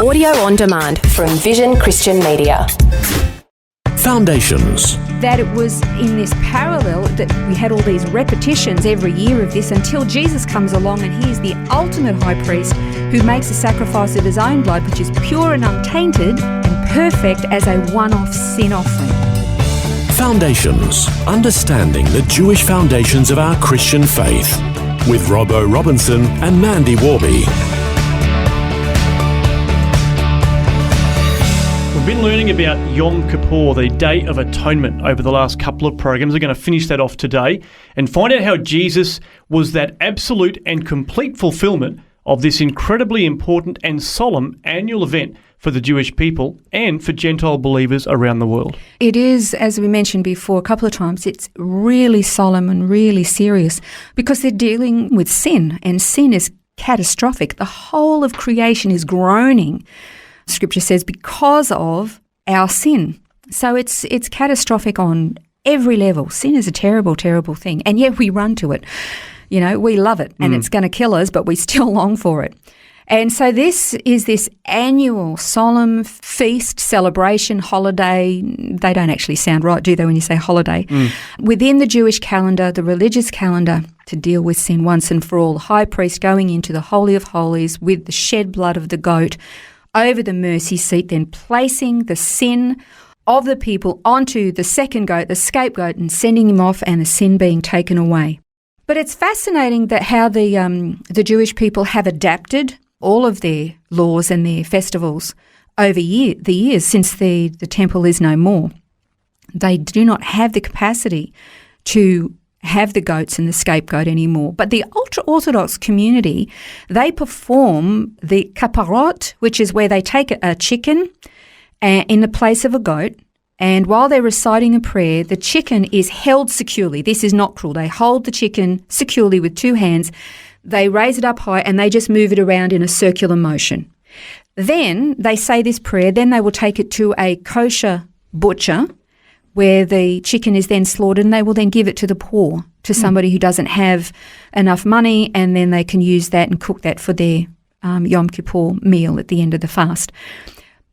Audio on demand from Vision Christian Media. Foundations. That it was in this parallel that we had all these repetitions every year of this until Jesus comes along and he is the ultimate high priest who makes a sacrifice of his own blood, which is pure and untainted and perfect as a one-off sin offering. Foundations. Understanding the Jewish foundations of our Christian faith. With Robbo Robinson and Mandy Warby. We've been learning about Yom Kippur, the Day of Atonement, over the last couple of programs. We're going to finish that off today and find out how Jesus was that absolute and complete fulfilment of this incredibly important and solemn annual event for the Jewish people and for Gentile believers around the world. It is, as we mentioned before a couple of times, it's really solemn and really serious because they're dealing with sin, and sin is catastrophic. The whole of creation is groaning, Scripture says, because of our sin. So it's catastrophic on every level. Sin is a terrible, terrible thing, and yet we run to it. You know, we love it, and it's going to kill us, but we still long for it. And so this is this annual solemn feast, celebration, holiday. They don't actually sound right, do they, when you say holiday? Within the Jewish calendar, the religious calendar, to deal with sin once and for all. The high priest going into the Holy of Holies with the shed blood of the goat over the mercy seat, then placing the sin of the people onto the second goat, the scapegoat, and sending him off, and the sin being taken away. But it's fascinating that how the Jewish people have adapted all of their laws and their festivals over the years since the temple is no more. They do not have the capacity to have the goats and the scapegoat anymore. But the ultra-Orthodox community, they perform the kaparot, which is where they take a chicken in the place of a goat, and while they're reciting a prayer, the chicken is held securely. This is not cruel. They hold the chicken securely with two hands. They raise it up high and they just move it around in a circular motion. Then they say this prayer. Then they will take it to a kosher butcher where the chicken is then slaughtered, and they will then give it to the poor, to somebody who doesn't have enough money, and then they can use that and cook that for their Yom Kippur meal at the end of the fast.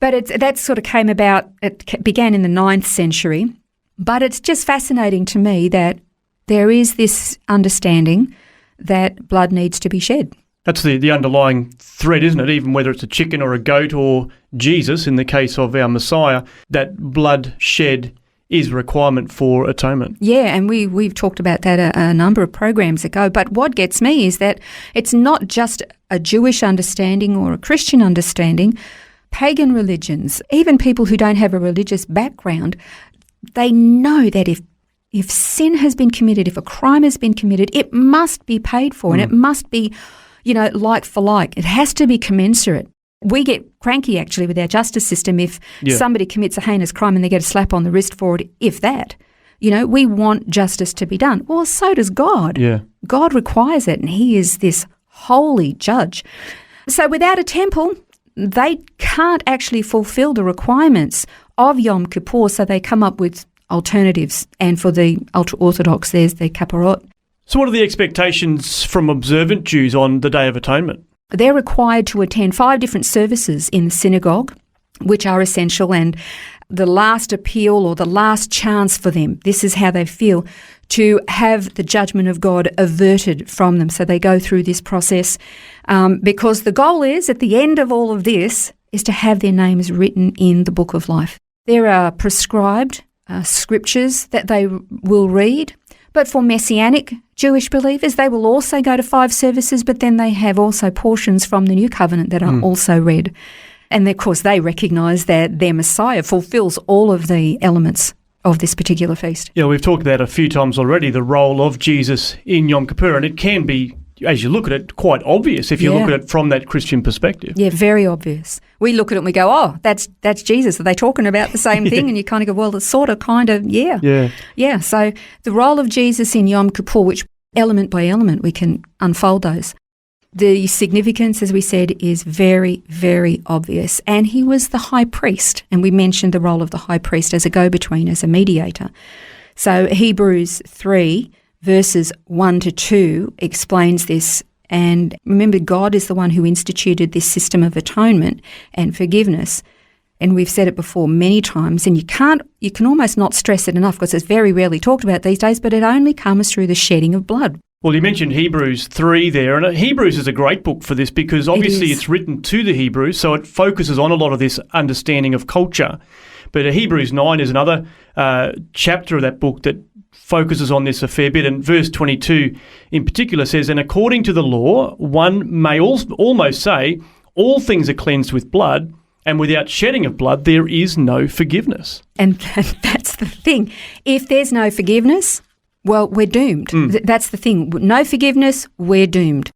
But that sort of came about, it began in the 9th century, but it's just fascinating to me that there is this understanding that blood needs to be shed. That's the underlying thread, isn't it? Even whether it's a chicken or a goat or Jesus, in the case of our Messiah, that blood shed is a requirement for atonement. Yeah, and we've talked about that a number of programs ago. But what gets me is that it's not just a Jewish understanding or a Christian understanding. Pagan religions, even people who don't have a religious background, they know that if sin has been committed, if a crime has been committed, it must be paid for, and it must be, like for like. It has to be commensurate. We get cranky, actually, with our justice system if somebody commits a heinous crime and they get a slap on the wrist for it, if that. We want justice to be done. Well, so does God. Yeah. God requires it, and he is this holy judge. So without a temple, they can't actually fulfill the requirements of Yom Kippur, so they come up with alternatives. And for the ultra-Orthodox, there's the kaparot. So what are the expectations from observant Jews on the Day of Atonement? They're required to attend 5 different services in the synagogue, which are essential, and the last appeal or the last chance for them, this is how they feel, to have the judgment of God averted from them. So they go through this process because the goal is, at the end of all of this, is to have their names written in the book of life. There are prescribed scriptures that they will read, but for Messianic Jewish believers, they will also go to 5 services, but then they have also portions from the New Covenant that are also read. And of course, they recognise that their Messiah fulfills all of the elements of this particular feast. Yeah, we've talked about a few times already the role of Jesus in Yom Kippur, and it can be, as you look at it, quite obvious if you look at it from that Christian perspective. Yeah, very obvious. We look at it and we go, oh, that's Jesus. Are they talking about the same thing? And you kind of go, well, it's sort of, kind of, yeah. Yeah, so the role of Jesus in Yom Kippur, which element by element we can unfold those. The significance, as we said, is very, very obvious. And he was the high priest, and we mentioned the role of the high priest as a go-between, as a mediator. So Hebrews 3, verses 1 to 2 explains this And remember, God is the one who instituted this system of atonement and forgiveness. And we've said it before many times, and you can almost not stress it enough because it's very rarely talked about these days, but it only comes through the shedding of blood. Well, you mentioned Hebrews 3 there, and Hebrews is a great book for this because obviously it's written to the Hebrews, so it focuses on a lot of this understanding of culture. But Hebrews 9 is another chapter of that book that focuses on this a fair bit, and verse 22 in particular says, "And according to the law, one may almost say, all things are cleansed with blood, and without shedding of blood, there is no forgiveness." And that's the thing. If there's no forgiveness, well, we're doomed. That's the thing. No forgiveness, we're doomed.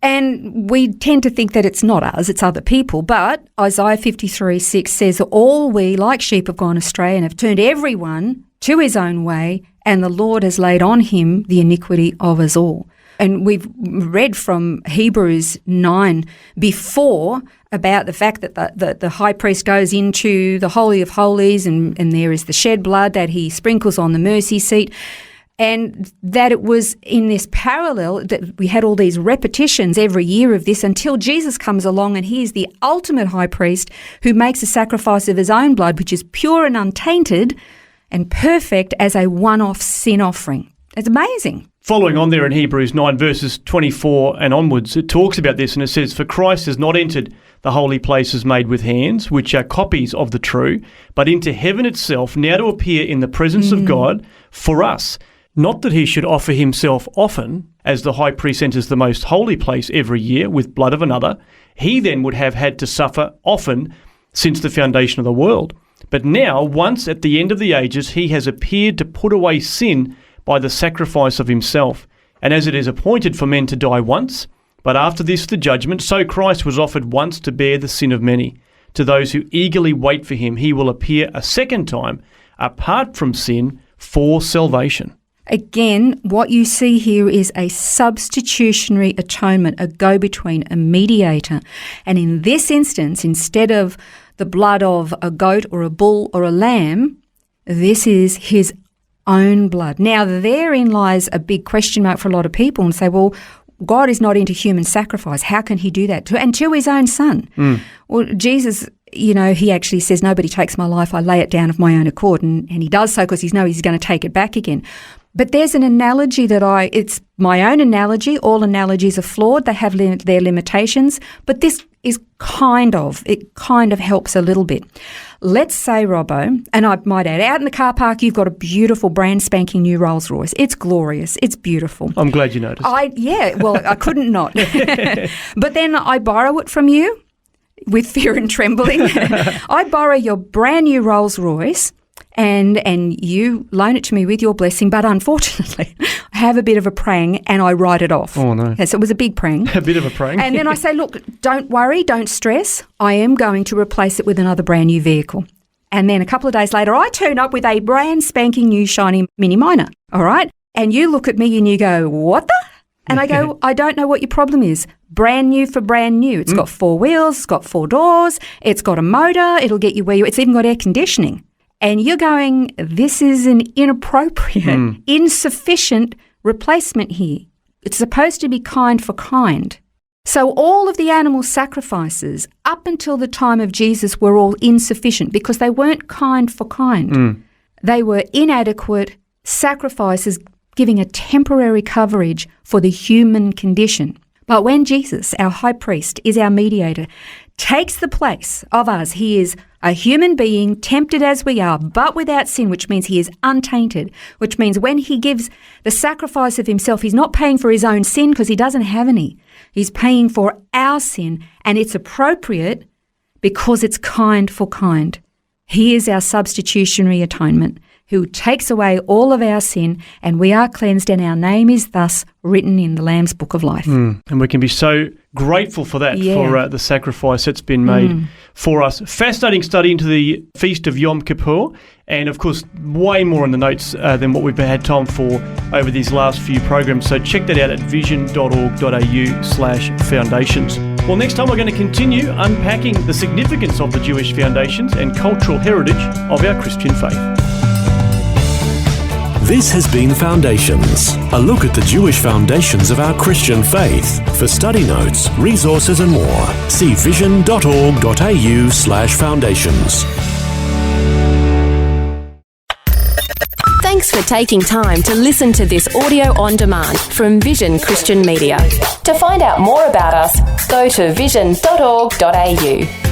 And we tend to think that it's not us, it's other people. But Isaiah 53:6 says, "All we like sheep have gone astray and have turned everyone to his own way, and the Lord has laid on him the iniquity of us all." And we've read from Hebrews 9 before about the fact that the high priest goes into the Holy of Holies and there is the shed blood that he sprinkles on the mercy seat. And that it was in this parallel that we had all these repetitions every year of this until Jesus comes along, and he is the ultimate high priest who makes a sacrifice of his own blood, which is pure and untainted and perfect as a one-off sin offering. It's amazing. Following on there in Hebrews 9 verses 24 and onwards, it talks about this and it says, "For Christ has not entered the holy places made with hands, which are copies of the true, but into heaven itself, now to appear in the presence of God for us. Not that he should offer himself often, as the high priest enters the most holy place every year with blood of another. He then would have had to suffer often since the foundation of the world. But now, once at the end of the ages, he has appeared to put away sin by the sacrifice of himself. And as it is appointed for men to die once, but after this the judgment, so Christ was offered once to bear the sin of many. To those who eagerly wait for him, he will appear a second time, apart from sin, for salvation." Again, what you see here is a substitutionary atonement, a go-between, a mediator. And in this instance, instead of the blood of a goat or a bull or a lamb, this is his own blood. Now, therein lies a big question mark for a lot of people and say, well, God is not into human sacrifice. How can he do that? And to his own son. Well, Jesus, he actually says, nobody takes my life, I lay it down of my own accord. And he does so because he knows he's going to take it back again. But there's an analogy it's my own analogy. All analogies are flawed. They have their limitations. But this is it kind of helps a little bit. Let's say, Robbo, and I might add, out in the car park, you've got a beautiful brand spanking new Rolls Royce. It's glorious. It's beautiful. I'm glad you noticed. I couldn't not. But then I borrow it from you with fear and trembling. I borrow your brand new Rolls Royce and you loan it to me with your blessing, but unfortunately I have a bit of a prang and I write it off. Oh, no. So it was a big prang. A bit of a prang. And then I say, look, don't worry, don't stress. I am going to replace it with another brand new vehicle. And then a couple of days later, I turn up with a brand spanking new shiny Mini Minor, all right? And you look at me and you go, what the? And I go, I don't know what your problem is. Brand new for brand new. It's got 4 wheels, it's got 4 doors, it's got a motor, it'll get you where it's even got air conditioning. And you're going, this is an inappropriate, insufficient replacement here. It's supposed to be kind for kind. So all of the animal sacrifices up until the time of Jesus were all insufficient because they weren't kind for kind. They were inadequate sacrifices giving a temporary coverage for the human condition. But when Jesus, our high priest, is our mediator, takes the place of us, he is a human being, tempted as we are, but without sin, which means he is untainted, which means when he gives the sacrifice of himself, he's not paying for his own sin because he doesn't have any. He's paying for our sin, and it's appropriate because it's kind for kind. He is our substitutionary atonement, who takes away all of our sin, and we are cleansed, and our name is thus written in the Lamb's Book of Life. And we can be so grateful for that, for the sacrifice that's been made for us. Fascinating study into the Feast of Yom Kippur, and of course, way more in the notes than what we've had time for over these last few programs. So check that out at vision.org.au/foundations. Well, next time we're going to continue unpacking the significance of the Jewish foundations and cultural heritage of our Christian faith. This has been Foundations, a look at the Jewish foundations of our Christian faith. For study notes, resources and more, see vision.org.au/foundations. Thanks for taking time to listen to this audio on demand from Vision Christian Media. To find out more about us, go to vision.org.au.